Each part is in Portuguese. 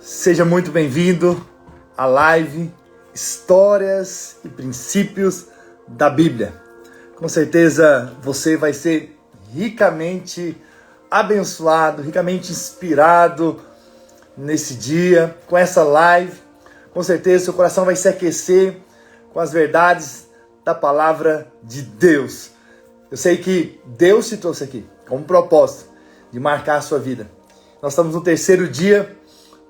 Seja muito bem-vindo à live Histórias e Princípios da Bíblia. Com certeza você vai ser ricamente abençoado, ricamente inspirado nesse dia, com essa live. Com certeza seu coração vai se aquecer com as verdades da palavra de Deus. Eu sei que Deus te trouxe aqui com um propósito de marcar a sua vida. Nós estamos no terceiro dia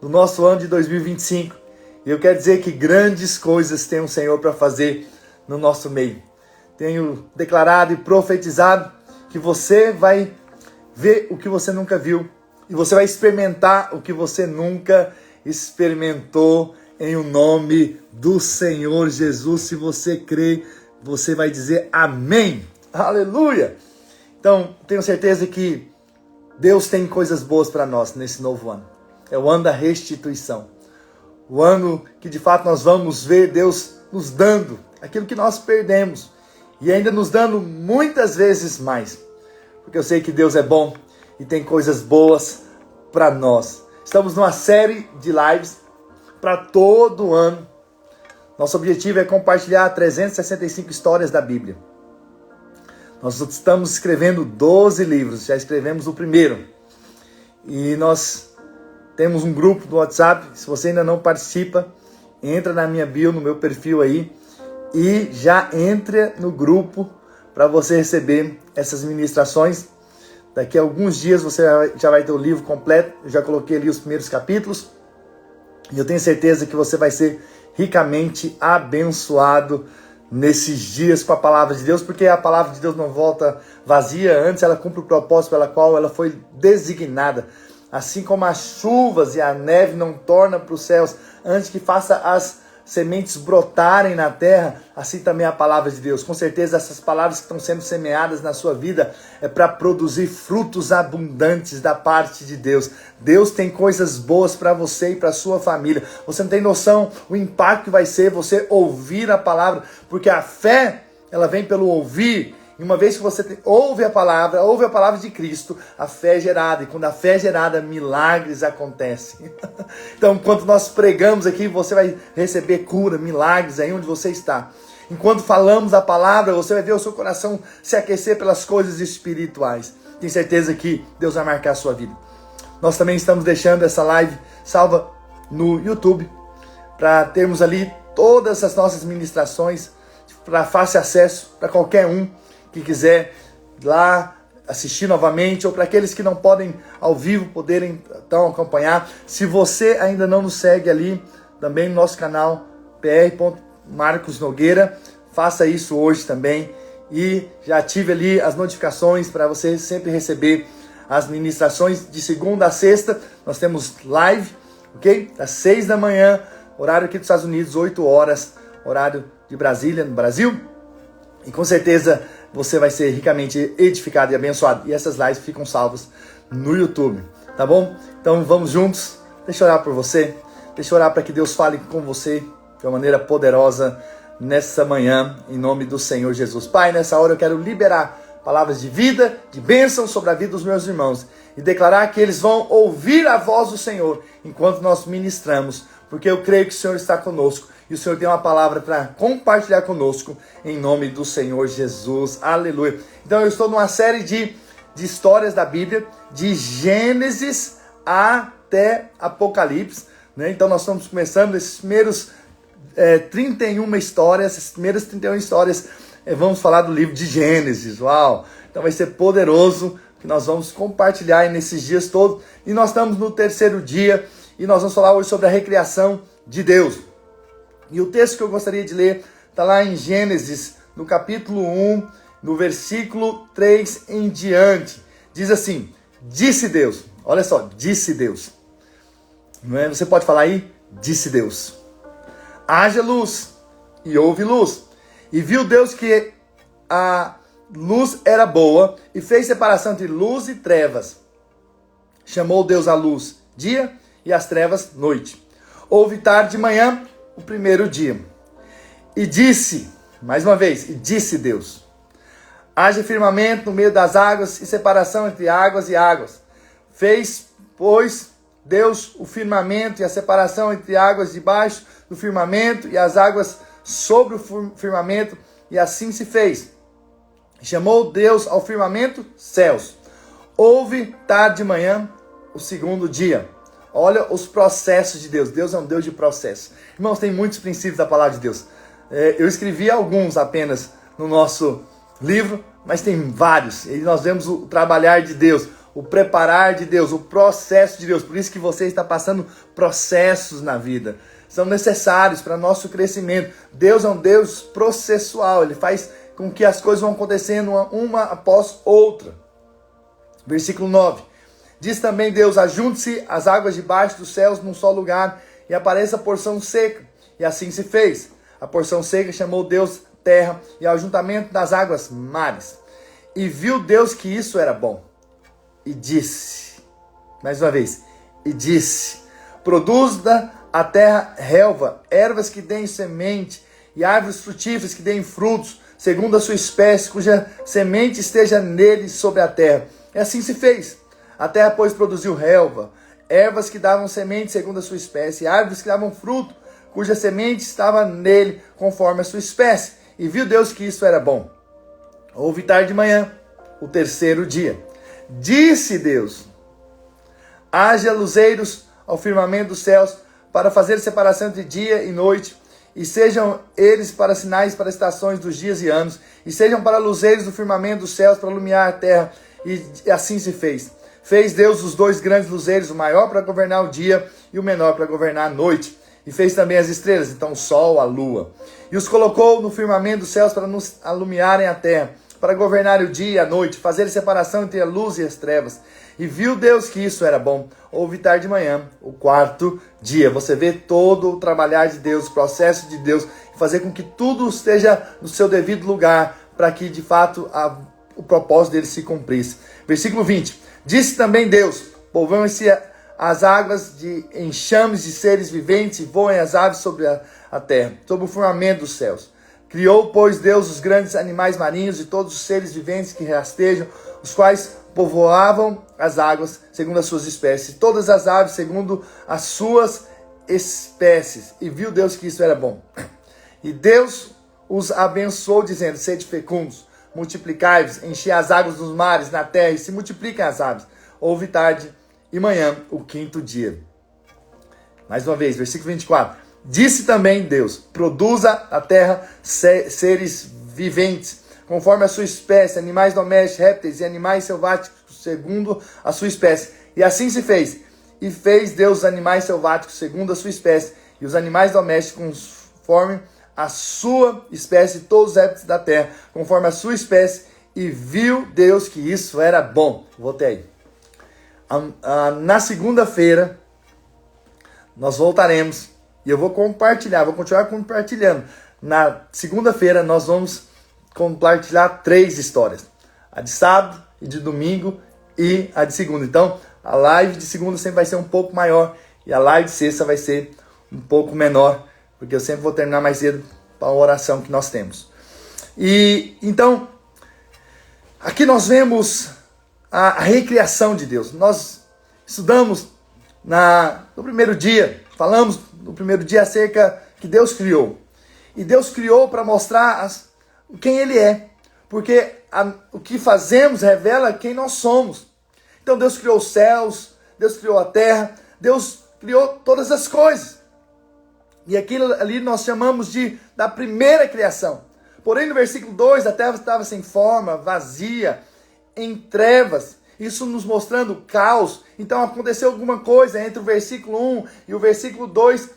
do nosso ano de 2025. E eu quero dizer que grandes coisas tem o Senhor para fazer no nosso meio. Tenho declarado e profetizado que você vai ver o que você nunca viu. E você vai experimentar o que você nunca experimentou em o nome do Senhor Jesus. Se você crê, você vai dizer amém. Aleluia! Então, tenho certeza que Deus tem coisas boas para nós nesse novo ano. É o ano da restituição. O ano que de fato nós vamos ver Deus nos dando aquilo que nós perdemos. E ainda nos dando muitas vezes mais. Porque eu sei que Deus é bom e tem coisas boas para nós. Estamos numa série de lives para todo ano. Nosso objetivo é compartilhar 365 histórias da Bíblia. Nós estamos escrevendo 12 livros. Já escrevemos o primeiro. E nós temos um grupo do WhatsApp. Se você ainda não participa, entra na minha bio, no meu perfil aí, e já entra no grupo para você receber essas ministrações. Daqui a alguns dias você já vai ter o livro completo. Eu já coloquei ali os primeiros capítulos. E eu tenho certeza que você vai ser ricamente abençoado nesses dias com a palavra de Deus, porque a palavra de Deus não volta vazia. Antes ela cumpre o propósito pela qual ela foi designada. Assim como as chuvas e a neve não tornam para os céus antes que faça as sementes brotarem na terra, assim também a palavra de Deus. Com certeza essas palavras que estão sendo semeadas na sua vida é para produzir frutos abundantes da parte de Deus. Deus tem coisas boas para você e para a sua família. Você não tem noção o impacto que vai ser você ouvir a palavra, porque a fé, ela vem pelo ouvir. E uma vez que você ouve a palavra de Cristo, a fé é gerada. E quando a fé é gerada, milagres acontecem. Então, enquanto nós pregamos aqui, você vai receber cura, milagres aí onde você está. Enquanto falamos a palavra, você vai ver o seu coração se aquecer pelas coisas espirituais. Tenho certeza que Deus vai marcar a sua vida. Nós também estamos deixando essa live salva no YouTube, para termos ali todas as nossas ministrações, para fácil acesso para qualquer um que quiser lá assistir novamente, ou para aqueles que não podem ao vivo poderem então acompanhar. Se você ainda não nos segue ali, também no nosso canal pr.marcos Nogueira, faça isso hoje também e já ative ali as notificações para você sempre receber as ministrações de segunda a sexta. Nós temos live, ok? Às 6 da manhã, horário aqui dos Estados Unidos, 8 horas, horário de Brasília, no Brasil. E com certeza você vai ser ricamente edificado e abençoado. E essas lives ficam salvas no YouTube, tá bom? Então vamos juntos. Deixa eu orar por você. Deixa eu orar para que Deus fale com você de uma maneira poderosa nessa manhã, em nome do Senhor Jesus. Pai, nessa hora eu quero liberar palavras de vida, de bênção sobre a vida dos meus irmãos. E declarar que eles vão ouvir a voz do Senhor enquanto nós ministramos. Porque eu creio que o Senhor está conosco. E o Senhor tem uma palavra para compartilhar conosco em nome do Senhor Jesus. Aleluia. Então eu estou numa série de histórias da Bíblia, de Gênesis até Apocalipse, né? Então nós estamos começando esses primeiros 31 histórias, essas primeiras 31 histórias, vamos falar do livro de Gênesis. Uau! Então vai ser poderoso, que nós vamos compartilhar nesses dias todos. E nós estamos no terceiro dia, e nós vamos falar hoje sobre a recriação de Deus. E o texto que eu gostaria de ler está lá em Gênesis, no capítulo 1, no versículo 3 em diante. Diz assim: disse Deus. Olha só, disse Deus. Não é? Você pode falar aí? Disse Deus. Haja luz, e houve luz. E viu Deus que a luz era boa, e fez separação entre luz e trevas. Chamou Deus a luz dia, e as trevas noite. Houve tarde e manhã, o primeiro dia. E disse, mais uma vez, e disse Deus: haja firmamento no meio das águas e separação entre águas e águas. Fez, pois, Deus o firmamento e a separação entre águas debaixo do firmamento e as águas sobre o firmamento, e assim se fez. Chamou Deus ao firmamento céus. Houve tarde de manhã o segundo dia. Olha os processos de Deus. Deus é um Deus de processos. Irmãos, tem muitos princípios da palavra de Deus. Eu escrevi alguns apenas no nosso livro, mas tem vários. E nós vemos o trabalhar de Deus, o preparar de Deus, o processo de Deus. Por isso que você está passando processos na vida. São necessários para nosso crescimento. Deus é um Deus processual. Ele faz com que as coisas vão acontecendo uma após outra. Versículo 9. Diz também Deus: ajunte-se as águas debaixo dos céus num só lugar, e apareça a porção seca. E assim se fez. A porção seca chamou Deus terra, e ao ajuntamento das águas mares. E viu Deus que isso era bom. E disse, mais uma vez, e disse: produza a terra relva, ervas que deem semente, e árvores frutíferas que deem frutos, segundo a sua espécie, cuja semente esteja nele sobre a terra. E assim se fez. A terra, pois, produziu relva, ervas que davam semente segundo a sua espécie, e árvores que davam fruto, cuja semente estava nele conforme a sua espécie. E viu Deus que isso era bom. Houve tarde de manhã, o terceiro dia. Disse Deus: haja luzeiros ao firmamento dos céus, para fazer separação entre dia e noite, e sejam eles para sinais para estações dos dias e anos, e sejam para luzeiros do firmamento dos céus, para iluminar a terra. E assim se fez. Fez Deus os dois grandes luzeiros, o maior para governar o dia e o menor para governar a noite. E fez também as estrelas, então o sol, a lua. E os colocou no firmamento dos céus para nos iluminarem a terra, para governar o dia e a noite, fazer separação entre a luz e as trevas. E viu Deus que isso era bom. Houve tarde de manhã, o quarto dia. Você vê todo o trabalhar de Deus, o processo de Deus, fazer com que tudo esteja no seu devido lugar, para que de fato o propósito dele se cumprisse. Versículo 20. Disse também Deus: povoem-se as águas de enxames de seres viventes, e voem as aves sobre a terra, sobre o firmamento dos céus. Criou, pois, Deus os grandes animais marinhos e todos os seres viventes que rastejam, os quais povoavam as águas segundo as suas espécies, todas as aves segundo as suas espécies. E viu Deus que isso era bom. E Deus os abençoou, dizendo: sede fecundos, multiplicai-vos, enchei as águas dos mares na terra, e se multipliquem as aves. Houve tarde e manhã, o quinto dia. Mais uma vez, versículo 24. Disse também Deus: produza a terra seres viventes, conforme a sua espécie, animais domésticos, répteis e animais selváticos, segundo a sua espécie. E assim se fez. E fez Deus os animais selváticos segundo a sua espécie, e os animais domésticos conforme a sua espécie, todos os répteis da terra, conforme a sua espécie. E viu Deus que isso era bom. Voltei aí. Na segunda-feira, nós voltaremos. E eu vou continuar compartilhando. Na segunda-feira, nós vamos compartilhar 3 histórias. A de sábado e de domingo e a de segunda. Então, a live de segunda sempre vai ser um pouco maior. E a live de sexta vai ser um pouco menor. Porque eu sempre vou terminar mais cedo para a oração que nós temos. E então, aqui nós vemos a recriação de Deus. Nós estudamos no primeiro dia, falamos no primeiro dia acerca que Deus criou. E Deus criou para mostrar quem Ele é. Porque o que fazemos revela quem nós somos. Então Deus criou os céus, Deus criou a terra, Deus criou todas as coisas. E aquilo ali nós chamamos da primeira criação. Porém, no versículo 2, a terra estava sem forma, vazia, em trevas. Isso nos mostrando caos. Então aconteceu alguma coisa entre o versículo 1 e o versículo 2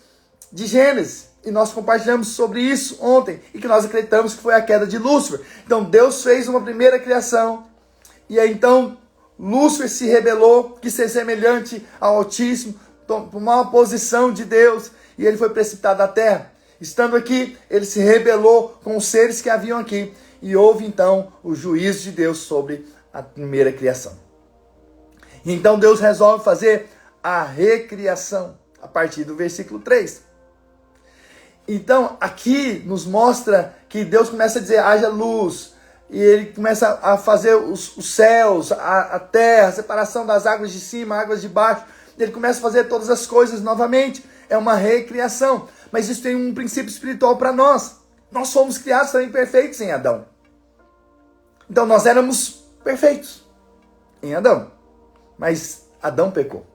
de Gênesis. E nós compartilhamos sobre isso ontem. E que nós acreditamos que foi a queda de Lúcifer. Então Deus fez uma primeira criação. E aí então Lúcifer se rebelou, quis ser semelhante ao Altíssimo, tomar uma posição de Deus. E ele foi precipitado da terra. Estando aqui, ele se rebelou com os seres que haviam aqui. E houve então o juízo de Deus sobre a primeira criação. E então Deus resolve fazer a recriação a partir do versículo 3. Então aqui nos mostra que Deus começa a dizer: haja luz. E ele começa a fazer os céus, a terra, a separação das águas de cima, águas de baixo. ele começa a fazer todas as coisas novamente. É uma recriação. Mas isso tem um princípio espiritual para nós. Nós fomos criados também perfeitos em Adão. Então nós éramos perfeitos em Adão. Mas Adão pecou.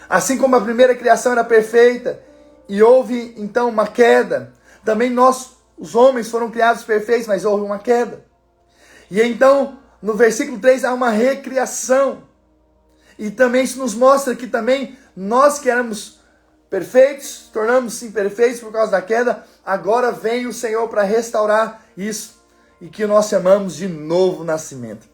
Assim como a primeira criação era perfeita e houve então uma queda, também nós, os homens, foram criados perfeitos, mas houve uma queda. E então, no versículo 3, há uma recriação. E também isso nos mostra que também nós que éramos perfeitos, tornamos-nos imperfeitos por causa da queda, agora vem o Senhor para restaurar isso. E que nós chamamos de novo nascimento.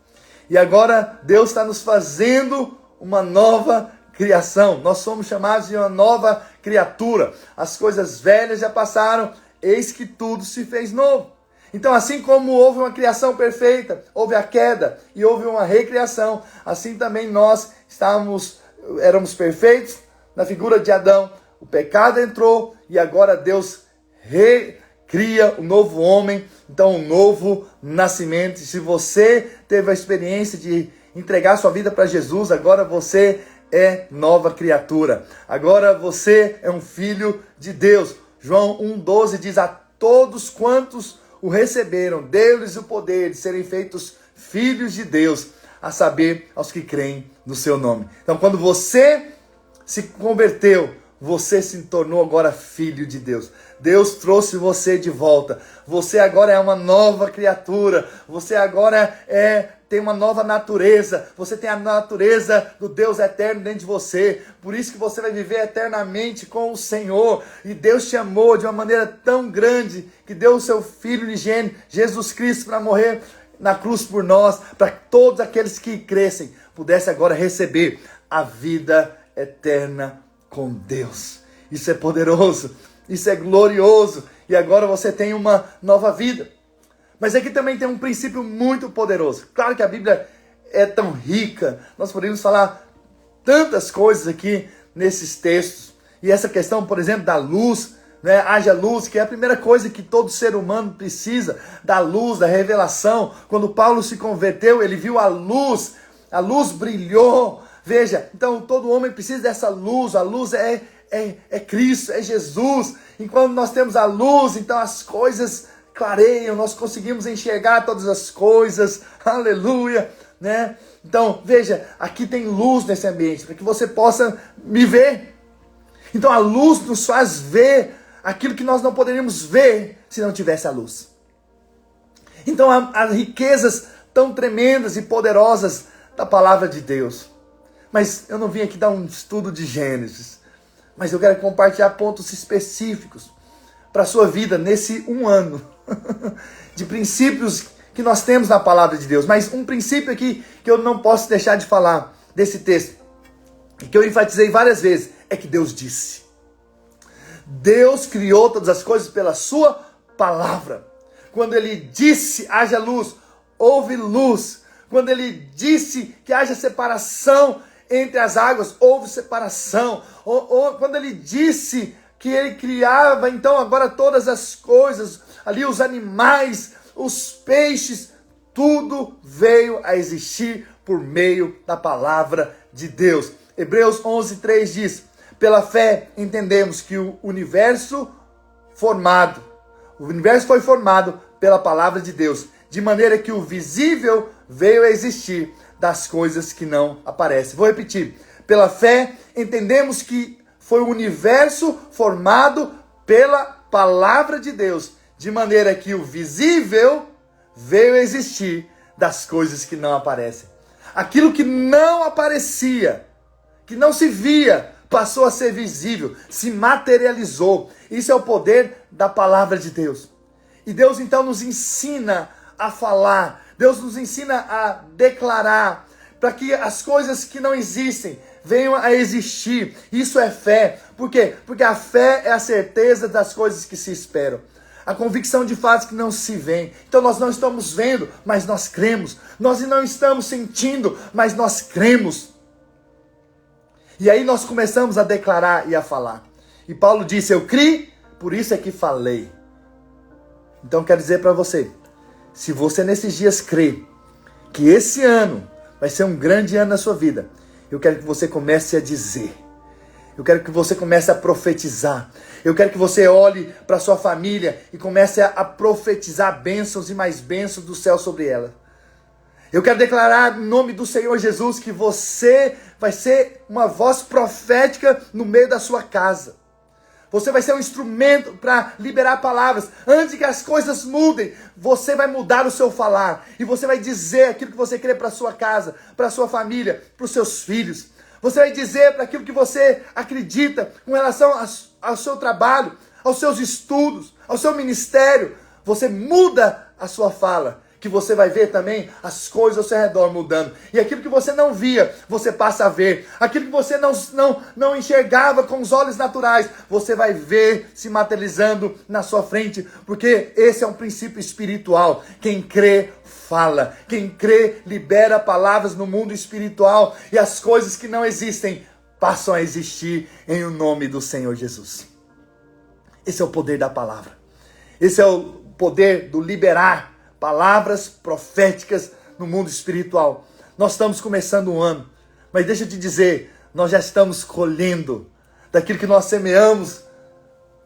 E agora Deus está nos fazendo uma nova criação. Nós somos chamados de uma nova criatura. As coisas velhas já passaram, eis que tudo se fez novo. Então, assim como houve uma criação perfeita, houve a queda e houve uma recriação, assim também nós éramos perfeitos na figura de Adão. O pecado entrou e agora Deus recria um novo homem, então um novo nascimento. E se você teve a experiência de entregar sua vida para Jesus, agora você é nova criatura. Agora você é um filho de Deus. João 1,12 diz: a todos quantos o receberam, deu-lhes o poder de serem feitos filhos de Deus, a saber, aos que creem no seu nome. Então, quando você se converteu, você se tornou agora filho de Deus. Deus trouxe você de volta. Você agora é uma nova criatura. Você agora tem uma nova natureza. Você tem a natureza do Deus eterno dentro de você. Por isso que você vai viver eternamente com o Senhor. E Deus te amou de uma maneira tão grande que deu o seu Filho unigênito, Jesus Cristo, para morrer na cruz por nós, para que todos aqueles que crescem pudessem agora receber a vida eterna com Deus. Isso é poderoso, isso é glorioso, e agora você tem uma nova vida. Mas aqui também tem um princípio muito poderoso. Claro que a Bíblia é tão rica, nós podemos falar tantas coisas aqui nesses textos, e essa questão, por exemplo, da luz, né? Haja luz, que é a primeira coisa que todo ser humano precisa, da luz, da revelação. Quando Paulo se converteu, ele viu a luz brilhou. Veja, então todo homem precisa dessa luz. A luz é Cristo, é Jesus. E quando nós temos a luz, então as coisas clareiam, nós conseguimos enxergar todas as coisas. Aleluia, né? Então, veja, aqui tem luz nesse ambiente, para que você possa me ver. Então a luz nos faz ver aquilo que nós não poderíamos ver se não tivesse a luz. Então há riquezas tão tremendas e poderosas da palavra de Deus. Mas eu não vim aqui dar um estudo de Gênesis, mas eu quero compartilhar pontos específicos para a sua vida nesse um ano de princípios que nós temos na palavra de Deus. Mas um princípio aqui que eu não posso deixar de falar desse texto, que eu enfatizei várias vezes, é que Deus disse. Deus criou todas as coisas pela sua palavra. Quando ele disse, haja luz, houve luz. Quando ele disse que haja separação entre as águas, houve separação. Quando ele disse que ele criava, então, agora todas as coisas, ali os animais, os peixes, tudo veio a existir por meio da palavra de Deus. Hebreus 11:3 diz: pela fé entendemos que o universo foi formado pela palavra de Deus, de maneira que o visível veio a existir das coisas que não aparecem. Vou repetir. Pela fé entendemos que foi o universo formado pela palavra de Deus, de maneira que o visível veio a existir das coisas que não aparecem. Aquilo que não aparecia, que não se via, passou a ser visível, se materializou. Isso é o poder da palavra de Deus. E Deus então nos ensina a falar, Deus nos ensina a declarar, para que as coisas que não existem venham a existir. Isso é fé. Por quê? Porque a fé é a certeza das coisas que se esperam, a convicção de fatos que não se veem. Então nós não estamos vendo, mas nós cremos. Nós não estamos sentindo, mas nós cremos. E aí nós começamos a declarar e a falar. E Paulo disse: eu criei, por isso é que falei. Então quero dizer para você, se você nesses dias crê que esse ano vai ser um grande ano na sua vida, Eu quero que você comece a dizer. Eu quero que você comece a profetizar. Eu quero que você olhe para sua família e comece a profetizar bênçãos e mais bênçãos do céu sobre ela. Eu quero declarar em nome do Senhor Jesus que você vai ser uma voz profética no meio da sua casa. Você vai ser um instrumento para liberar palavras. Antes que as coisas mudem, você vai mudar o seu falar. E você vai dizer aquilo que você crê para a sua casa, para a sua família, para os seus filhos. Você vai dizer para aquilo que você acredita com relação ao seu trabalho, aos seus estudos, ao seu ministério. Você muda a sua fala, que você vai ver também as coisas ao seu redor mudando. E aquilo que você não via, você passa a ver. Aquilo que você não enxergava com os olhos naturais, você vai ver se materializando na sua frente. Porque esse é um princípio espiritual. Quem crê, fala. Quem crê, libera palavras no mundo espiritual. E as coisas que não existem, passam a existir em o nome do Senhor Jesus. Esse é o poder da palavra. Esse é o poder do liberar palavras proféticas no mundo espiritual. Nós estamos começando um ano, mas deixa eu te dizer, nós já estamos colhendo daquilo que nós semeamos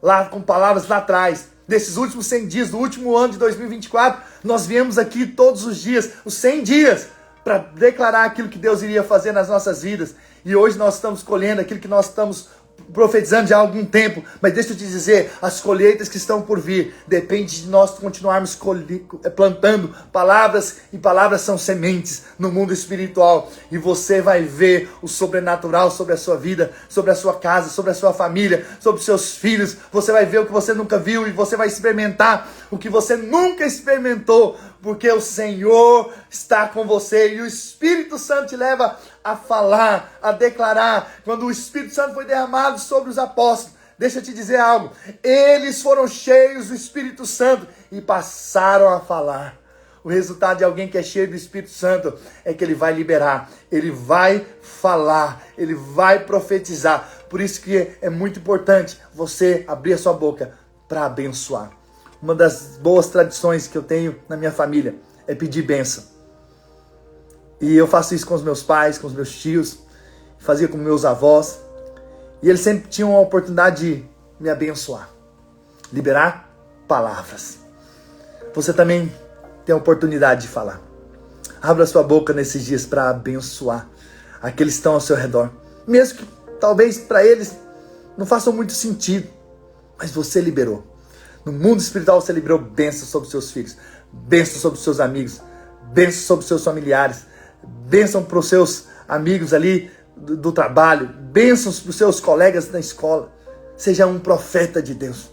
lá com palavras lá atrás. Nesses últimos 100 dias, do último ano de 2024, nós viemos aqui todos os dias, os 100 dias, para declarar aquilo que Deus iria fazer nas nossas vidas. E hoje nós estamos colhendo aquilo que nós estamos profetizando já há algum tempo, mas deixa eu te dizer, as colheitas que estão por vir, depende de nós continuarmos plantando palavras, e palavras são sementes no mundo espiritual, e você vai ver o sobrenatural sobre a sua vida, sobre a sua casa, sobre a sua família, sobre os seus filhos. Você vai ver o que você nunca viu, e você vai experimentar o que você nunca experimentou, porque o Senhor está com você, e o Espírito Santo te leva a falar, a declarar. Quando o Espírito Santo foi derramado sobre os apóstolos, deixa eu te dizer algo, eles foram cheios do Espírito Santo e passaram a falar. O resultado de alguém que é cheio do Espírito Santo é que ele vai liberar, ele vai falar, ele vai profetizar. Por isso que é muito importante você abrir a sua boca para abençoar. Uma das boas tradições que eu tenho na minha família é pedir bênção. E eu faço isso com os meus pais, com os meus tios, fazia com meus avós. E eles sempre tinham a oportunidade de me abençoar, liberar palavras. Você também tem a oportunidade de falar. Abra sua boca nesses dias para abençoar aqueles que estão ao seu redor. Mesmo que talvez para eles não façam muito sentido, mas você liberou. No mundo espiritual você liberou bênçãos sobre os seus filhos, bênçãos sobre os seus amigos, bênçãos sobre os seus familiares, bênção para os seus amigos ali do trabalho, bênçãos para os seus colegas da escola. Seja um profeta de Deus.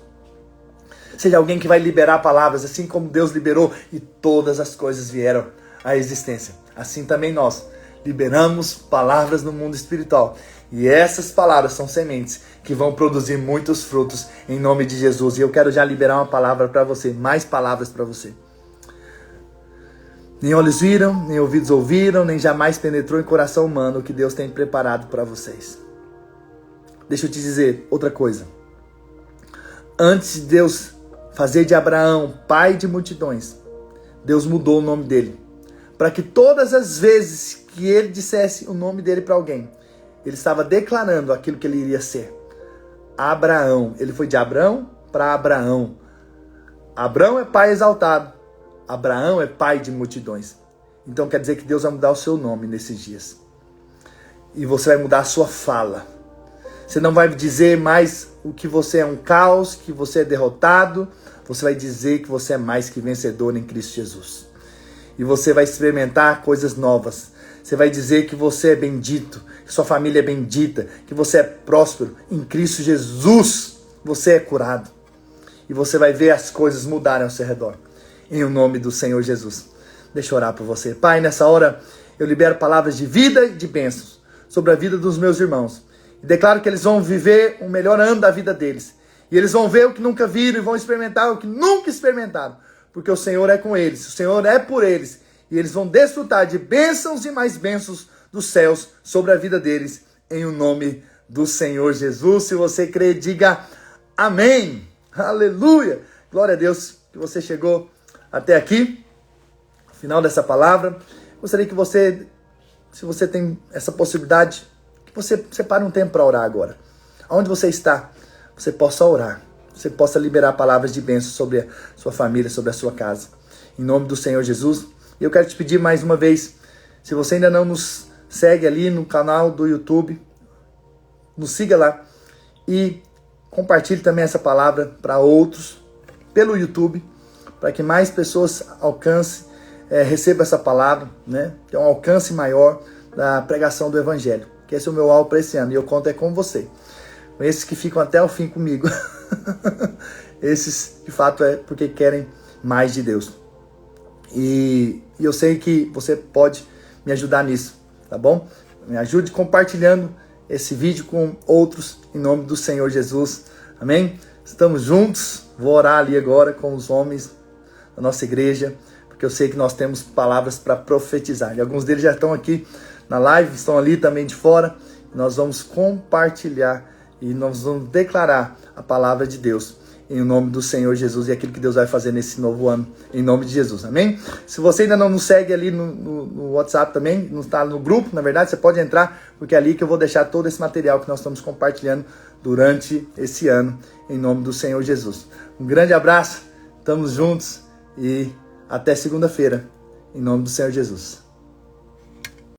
Seja alguém que vai liberar palavras, assim como Deus liberou e todas as coisas vieram à existência. Assim também nós liberamos palavras no mundo espiritual. E essas palavras são sementes que vão produzir muitos frutos em nome de Jesus. E eu quero já liberar uma palavra para você, mais palavras para você. Nem olhos viram, nem ouvidos ouviram, nem jamais penetrou em coração humano o que Deus tem preparado para vocês. Deixa eu te dizer outra coisa. Antes de Deus fazer de Abraão pai de multidões, Deus mudou o nome dele. Para que todas as vezes que ele dissesse o nome dele para alguém, ele estava declarando aquilo que ele iria ser. Abraão. Ele foi de Abrão para Abraão. Abrão é pai exaltado. Abraão é pai de multidões. Então quer dizer que Deus vai mudar o seu nome nesses dias. E você vai mudar a sua fala. Você não vai dizer mais o que você é um caos, que você é derrotado. Você vai dizer que você é mais que vencedor em Cristo Jesus. E você vai experimentar coisas novas. Você vai dizer que você é bendito, que sua família é bendita, que você é próspero. Em Cristo Jesus você é curado. E você vai ver as coisas mudarem ao seu redor. Em o nome do Senhor Jesus. Deixa eu orar por você. Pai, nessa hora eu libero palavras de vida e de bênçãos sobre a vida dos meus irmãos. E declaro que eles vão viver o melhor ano da vida deles. E eles vão ver o que nunca viram e vão experimentar o que nunca experimentaram. Porque o Senhor é com eles, o Senhor é por eles. E eles vão desfrutar de bênçãos e mais bênçãos dos céus sobre a vida deles. Em o nome do Senhor Jesus. Se você crê, diga amém. Aleluia. Glória a Deus que você chegou até aqui, final dessa palavra. Gostaria que você se você tem essa possibilidade, que você separe um tempo para orar agora. Onde você está, você possa orar. Você possa liberar palavras de bênção sobre a sua família, sobre a sua casa. Em nome do Senhor Jesus. E eu quero te pedir mais uma vez, se você ainda não nos segue ali no canal do YouTube, nos siga lá e compartilhe também essa palavra para outros pelo YouTube, para que mais pessoas recebam essa palavra, né? Que é um alcance maior da pregação do Evangelho. Que esse é o meu alvo para esse ano e eu conto com você. Com esses que ficam até o fim comigo. Esses, de fato, é porque querem mais de Deus. E eu sei que você pode me ajudar nisso, tá bom? Me ajude compartilhando esse vídeo com outros, em nome do Senhor Jesus. Amém? Estamos juntos. Vou orar ali agora com os homens da nossa igreja, porque eu sei que nós temos palavras para profetizar. E alguns deles já estão aqui na live, estão ali também de fora. Nós vamos compartilhar e nós vamos declarar a palavra de Deus em nome do Senhor Jesus e aquilo que Deus vai fazer nesse novo ano, em nome de Jesus, amém? Se você ainda não nos segue ali no WhatsApp também, não está no grupo, na verdade, você pode entrar, porque é ali que eu vou deixar todo esse material que nós estamos compartilhando durante esse ano, em nome do Senhor Jesus. Um grande abraço, estamos juntos e até segunda-feira, em nome do Senhor Jesus.